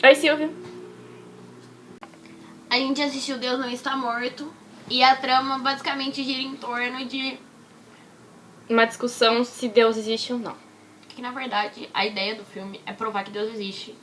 Oi, Silvia. A gente assistiu Deus Não Está Morto e a trama basicamente gira em torno de Uma discussão se Deus existe ou não. que, na verdade, a ideia do filme é provar que Deus existe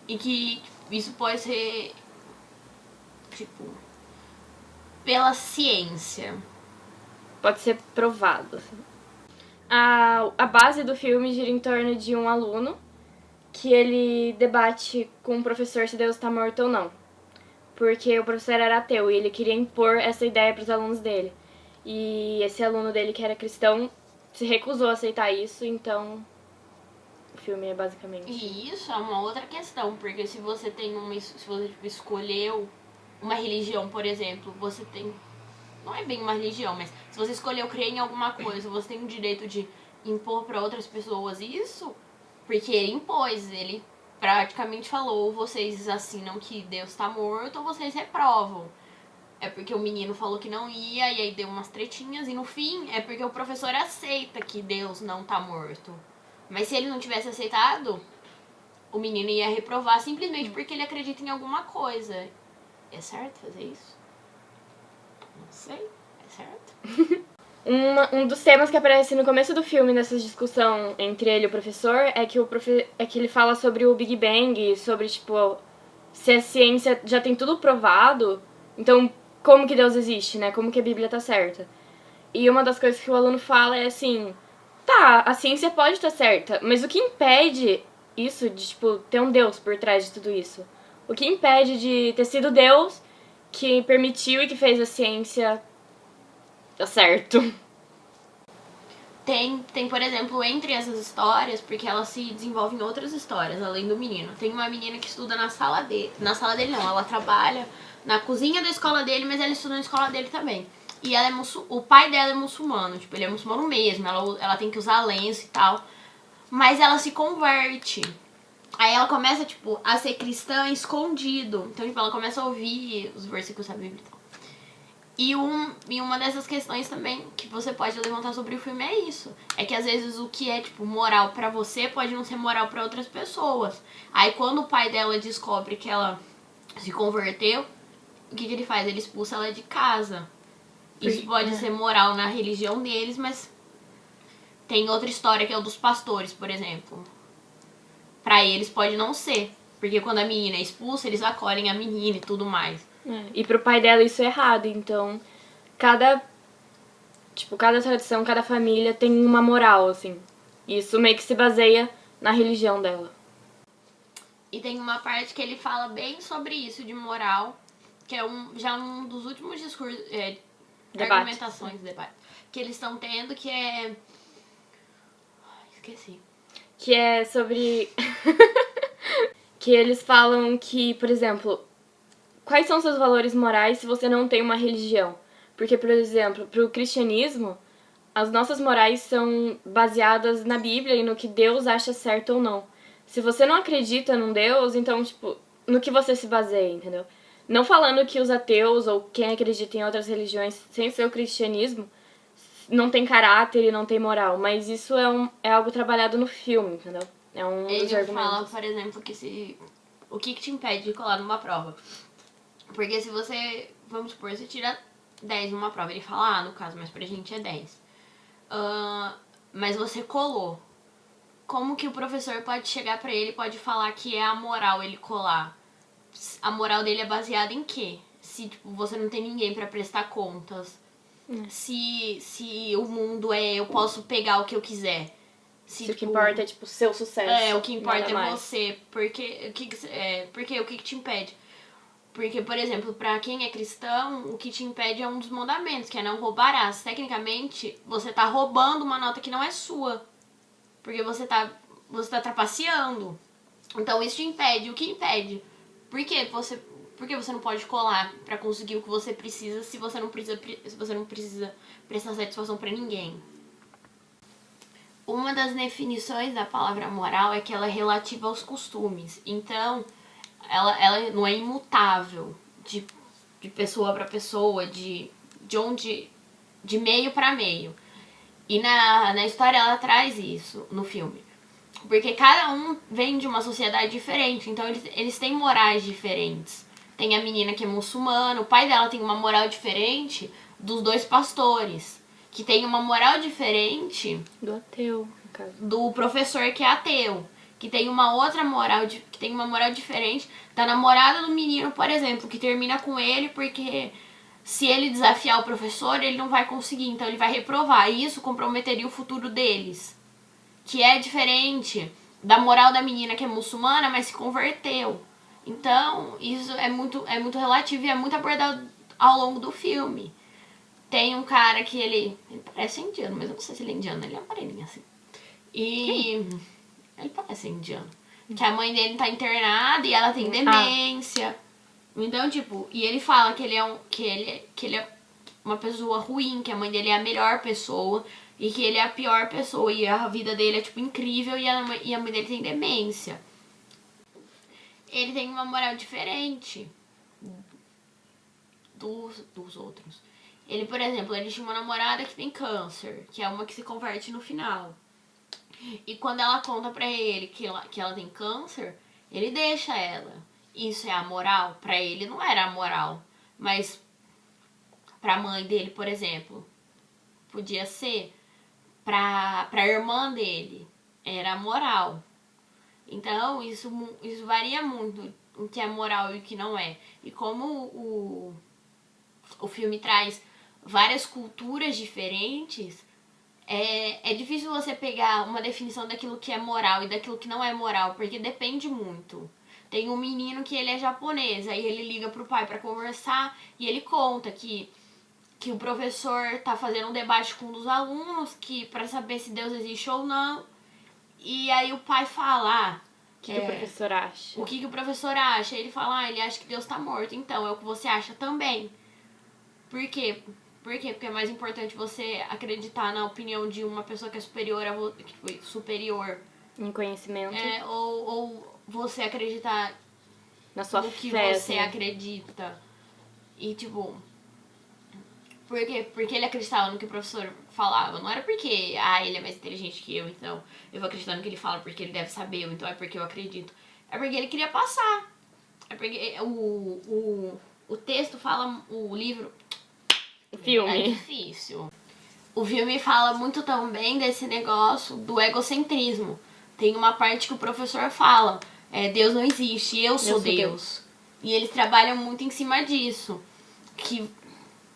e que isso pode ser, tipo, pela ciência. Pode ser provado. Assim. A base do filme gira em torno de um aluno que ele debate com o professor se Deus está morto ou não. Porque o professor era ateu e ele queria impor essa ideia para os alunos dele. E esse aluno dele, que era cristão, se recusou a aceitar isso, então o filme é basicamente... E isso é uma outra questão, porque se você tem se você escolheu uma religião, por exemplo, você tem... Não é bem uma religião, mas se você escolheu crer em alguma coisa, você tem o direito de impor para outras pessoas isso, porque ele impôs, ele praticamente falou, vocês assinam que Deus tá morto ou vocês reprovam. É porque o menino falou que não ia, e aí deu umas tretinhas, e no fim é porque o professor aceita que Deus não tá morto. Mas se ele não tivesse aceitado, o menino ia reprovar simplesmente porque ele acredita em alguma coisa. É certo fazer isso? Não sei. É certo? Um dos temas que aparece no começo do filme, nessa discussão entre ele e o professor, é que ele fala sobre o Big Bang, sobre, tipo, se a ciência já tem tudo provado, então como que Deus existe, né? Como que a Bíblia tá certa. E uma das coisas que o aluno fala é assim, tá, a ciência pode estar certa, mas o que impede isso de, tipo, ter um Deus por trás de tudo isso? O que impede de ter sido Deus que permitiu e que fez a ciência dar certo? Tem, por exemplo, entre essas histórias, porque elas se desenvolvem em outras histórias, além do menino. Tem uma menina que estuda na sala dele. Na sala dele não, ela trabalha na cozinha da escola dele, mas ela estuda na escola dele também. E ela o pai dela é muçulmano, tipo, ele é muçulmano mesmo, ela tem que usar lenço e tal. Mas ela se converte. Aí ela começa, tipo, a ser cristã escondido. Então, tipo, ela começa a ouvir os versículos da Bíblia e tal. E uma dessas questões também que você pode levantar sobre o filme é isso. É que às vezes o que é, tipo, moral pra você pode não ser moral pra outras pessoas. Aí quando o pai dela descobre que ela se converteu, o que ele faz? Ele expulsa ela de casa. Isso pode ser moral na religião deles, mas tem outra história que é o dos pastores, por exemplo. Pra eles pode não ser. Porque quando a menina é expulsa, eles acolhem a menina e tudo mais. E pro pai dela isso é errado, então cada tradição, cada família tem uma moral, assim. Isso meio que se baseia na religião dela. E tem uma parte que ele fala bem sobre isso de moral, que é já um dos últimos discursos, argumentações, debates, que eles estão tendo, que é... Esqueci. Que é sobre... que eles falam que, por exemplo, quais são seus valores morais se você não tem uma religião? Porque, por exemplo, pro cristianismo, as nossas morais são baseadas na Bíblia e no que Deus acha certo ou não. Se você não acredita num Deus, então, tipo, no que você se baseia, entendeu? Não falando que os ateus ou quem acredita em outras religiões sem ser o cristianismo não tem caráter e não tem moral, mas isso é algo trabalhado no filme, entendeu? É um dos argumentos. Ele fala, por exemplo, que o que te impede de colar numa prova? Porque se você, vamos supor, você tira 10 numa prova, ele fala, no caso, mas pra gente é 10. Mas você colou. Como que o professor pode chegar pra ele e pode falar que é amoral ele colar? A moral dele é baseada em quê? Se, tipo, você não tem ninguém pra prestar contas. Se o mundo é eu posso pegar o que eu quiser. Se o que importa é, tipo, o seu sucesso. O que importa é você. Porque o que te impede? Porque, por exemplo, pra quem é cristão, o que te impede é um dos mandamentos, que é não roubarás. Tecnicamente, você tá roubando uma nota que não é sua. Porque você tá trapaceando. Então isso te impede. O que impede? Por que você não pode colar pra conseguir o que você precisa se você não precisa prestar satisfação pra ninguém? Uma das definições da palavra moral é que ela é relativa aos costumes. Então, ela não é imutável de pessoa pra pessoa, de meio pra meio. E na história ela traz isso no filme. Porque cada um vem de uma sociedade diferente, então eles têm morais diferentes. Tem a menina que é muçulmana, o pai dela tem uma moral diferente dos dois pastores, que tem uma moral diferente Do ateu, no caso. do professor que é ateu, que tem uma outra moral, que tem uma moral diferente da namorada do menino, por exemplo, que termina com ele porque se ele desafiar o professor, ele não vai conseguir, então ele vai reprovar, e isso comprometeria o futuro deles. Que é diferente da moral da menina que é muçulmana, mas se converteu. Então, isso é muito relativo e é muito abordado ao longo do filme. Tem um cara que ele parece indiano, mas eu não sei se ele é indiano, ele é moreninho assim. E ele parece indiano. Que a mãe dele tá internada e ela tem demência. Então, tipo, e ele fala que ele é uma pessoa ruim, que a mãe dele é a melhor pessoa e que ele é a pior pessoa e a vida dele é, tipo, incrível e a mãe dele tem demência. Ele tem uma moral diferente dos outros. Ele, por exemplo, ele tinha uma namorada que tem câncer, que é uma que se converte no final. E quando ela conta pra ele que ela tem câncer, ele deixa ela. Isso é a moral? Pra ele não era a moral. Mas pra mãe dele, por exemplo, podia ser. Pra irmã dele, era a moral. Então, isso varia muito o que é moral e o que não é. E como o filme traz várias culturas diferentes, é difícil você pegar uma definição daquilo que é moral e daquilo que não é moral, porque depende muito. Tem um menino que ele é japonês, aí ele liga pro pai pra conversar e ele conta que o professor tá fazendo um debate com um dos alunos que para saber se Deus existe ou não. E aí o pai fala... O que o professor acha? O que o professor acha? Ele fala, ele acha que Deus tá morto. Então, é o que você acha também. Por quê? Por quê? Porque é mais importante você acreditar na opinião de uma pessoa que é superior a você, que foi superior. Em conhecimento. Ou você acreditar na sua no que fé, você assim. acredita. E, tipo... Por quê? Porque ele acreditava no que o professor falava. Não era porque, ele é mais inteligente que eu, então eu vou acreditar no que ele fala porque ele deve saber, ou então é porque eu acredito. É porque ele queria passar. É porque o texto fala, o livro... O filme. É difícil. O filme fala muito também desse negócio do egocentrismo. Tem uma parte que o professor fala, Deus não existe, eu sou Deus. E eles trabalham muito em cima disso. Que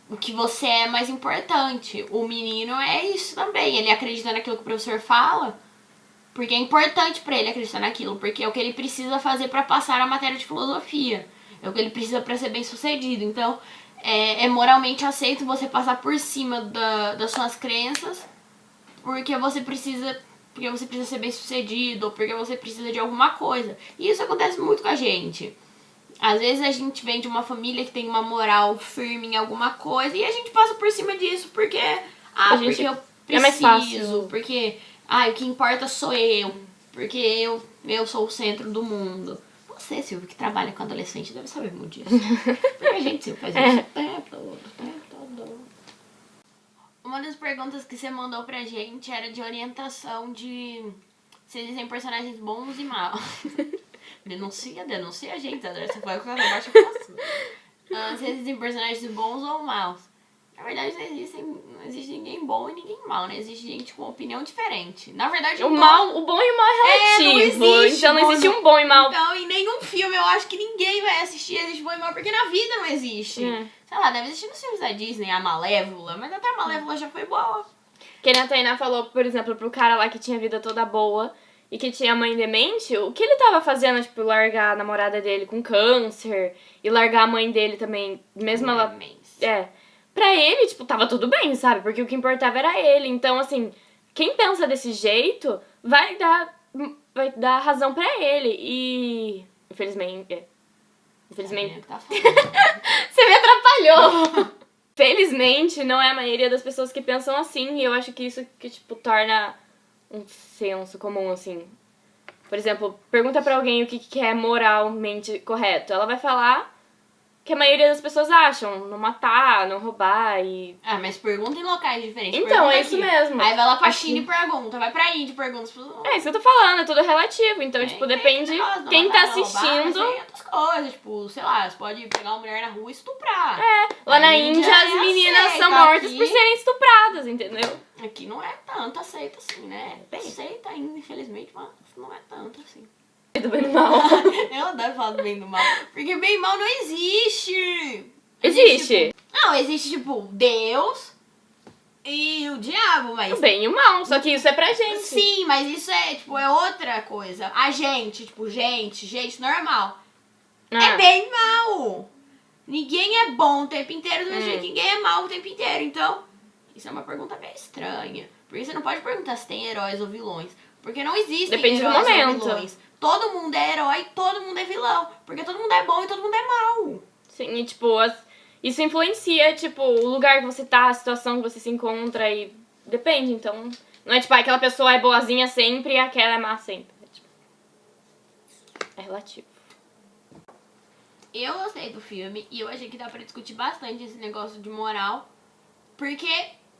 o que você é mais importante. O menino é isso também. Ele acredita naquilo que o professor fala, porque é importante pra ele acreditar naquilo, porque é o que ele precisa fazer pra passar a matéria de filosofia. É o que ele precisa pra ser bem sucedido. Então, é moralmente aceito você passar por cima das suas crenças, porque você precisa ser bem sucedido, ou porque você precisa de alguma coisa. E isso acontece muito com a gente. Às vezes a gente vem de uma família que tem uma moral firme em alguma coisa e a gente passa por cima disso porque porque eu preciso, mais fácil. porque o que importa sou eu, porque eu sou o centro do mundo. Você, Silvio, que trabalha com adolescente, deve saber muito disso. Porque a gente sempre faz isso o tempo todo. Uma das perguntas que você mandou pra gente era de orientação de se existem personagens bons e maus. Denuncia a gente, André. Você foi com a baixa se existem personagens bons ou maus. Na verdade, não existe ninguém bom e ninguém mau, né? Existe gente com opinião diferente. Na verdade, o bom e o mal é relativo. Não existe, então não existe um bom e mal. Então, em nenhum filme eu acho que ninguém vai assistir existe bom e mal, porque na vida não existe. Sei lá, deve existir nos filmes da Disney, a Malévola, mas até a Malévola já foi boa. Que a Tainá falou, por exemplo, pro cara lá que tinha vida toda boa e que tinha mãe demente, o que ele tava fazendo, tipo, largar a namorada dele com câncer e largar a mãe dele também, mesmo ela... Demência. Pra ele, tipo, tava tudo bem, sabe? Porque o que importava era ele. Então, assim, quem pensa desse jeito vai dar razão pra ele. E... Infelizmente... Tá falando. Você me atrapalhou! Felizmente, não é a maioria das pessoas que pensam assim. E eu acho que isso que, tipo, torna um senso comum, assim. Por exemplo, pergunta pra alguém o que é moralmente correto. Ela vai falar que a maioria das pessoas acham. Não matar, não roubar e... Ah, mas pergunta em locais diferentes. Então, pergunta é isso aqui. mesmo. Aí vai lá pra Aqui. China e pergunta, vai pra Índia e pergunta. É isso que eu tô falando, é tudo relativo. Então, tipo, depende quem tá assistindo. Tem outras coisas, tipo, sei lá, você pode pegar uma mulher na rua e estuprar. Lá na Índia Índia, as é meninas aceita, são mortas aqui- por serem estupradas, entendeu? Aqui não é tanto aceita assim, né? Aceita ainda, infelizmente, mas não é tanto assim. Do bem e do mal. Eu adoro falar do bem e do mal. Porque bem e mal não existe. Existe. Tipo, não, existe, tipo, Deus e o diabo, mas... O bem e o mal, só que isso é pra gente. Sim, mas isso é, tipo, é outra coisa. A gente, tipo, gente normal. É Ah, bem e mal. Ninguém é bom o tempo inteiro, do mesmo jeito que ninguém é mal o tempo inteiro. Então, isso é uma pergunta bem estranha. Porque você não pode perguntar se tem heróis ou vilões. Porque não existem Depende do heróis ou momento. vilões. Todo mundo é herói, todo mundo é vilão. Porque todo mundo é bom e todo mundo é mal. sim, e tipo, isso influencia, tipo, o lugar que você tá, a situação que você se encontra e depende, então... Não é tipo, aquela pessoa é boazinha sempre e aquela é má sempre. É, tipo, é relativo. Eu gostei do filme e eu achei que dá pra discutir bastante esse negócio de moral. Porque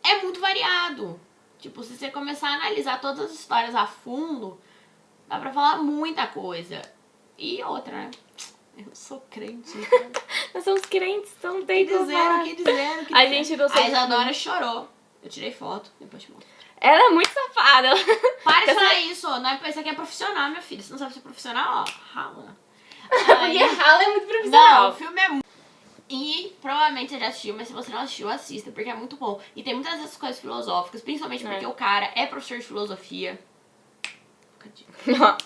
é muito variado. Tipo, se você começar a analisar todas as histórias a fundo, dá pra falar muita coisa. E outra, né? Eu sou crente. Então... Nós somos crentes, então não tem que como falar. dizer. A gente gostou A do Isadora chorou. Eu tirei foto, depois te mostro. Ela é muito safada. Para de falar isso, não é, isso aqui é profissional, minha filha. Se não sabe ser profissional, ó, rala. Porque rala é muito profissional. Não, o filme é muito... E provavelmente você já assistiu, mas se você não assistiu, assista, porque é muito bom. E tem muitas dessas coisas filosóficas, principalmente porque o cara é professor de filosofia. Fica a dica.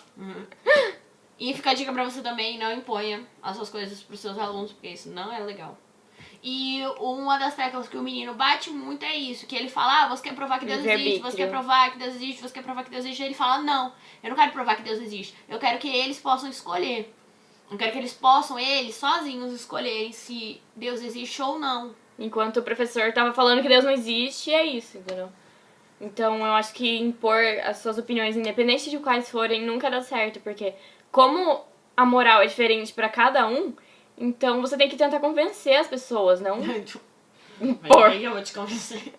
E fica a dica pra você também, não imponha as suas coisas pros seus alunos, porque isso não é legal. E uma das teclas que o menino bate muito é isso, que ele fala, você quer provar que Deus existe, você quer provar que Deus existe, você quer provar que Deus existe. E ele fala, não, eu não quero provar que Deus existe, eu quero que eles possam escolher. Eu quero que eles possam, eles, sozinhos, escolherem se Deus existe ou não. Enquanto o professor tava falando que Deus não existe, é isso, entendeu? Então eu acho que impor as suas opiniões, independente de quais forem, nunca dá certo, porque como a moral é diferente pra cada um, então você tem que tentar convencer as pessoas, não impor. Aí eu vou te convencer.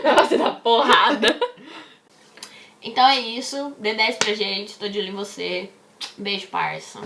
Não você dá porrada. Então é isso, dê 10 pra gente, tô de olho em você. Beijo, parça.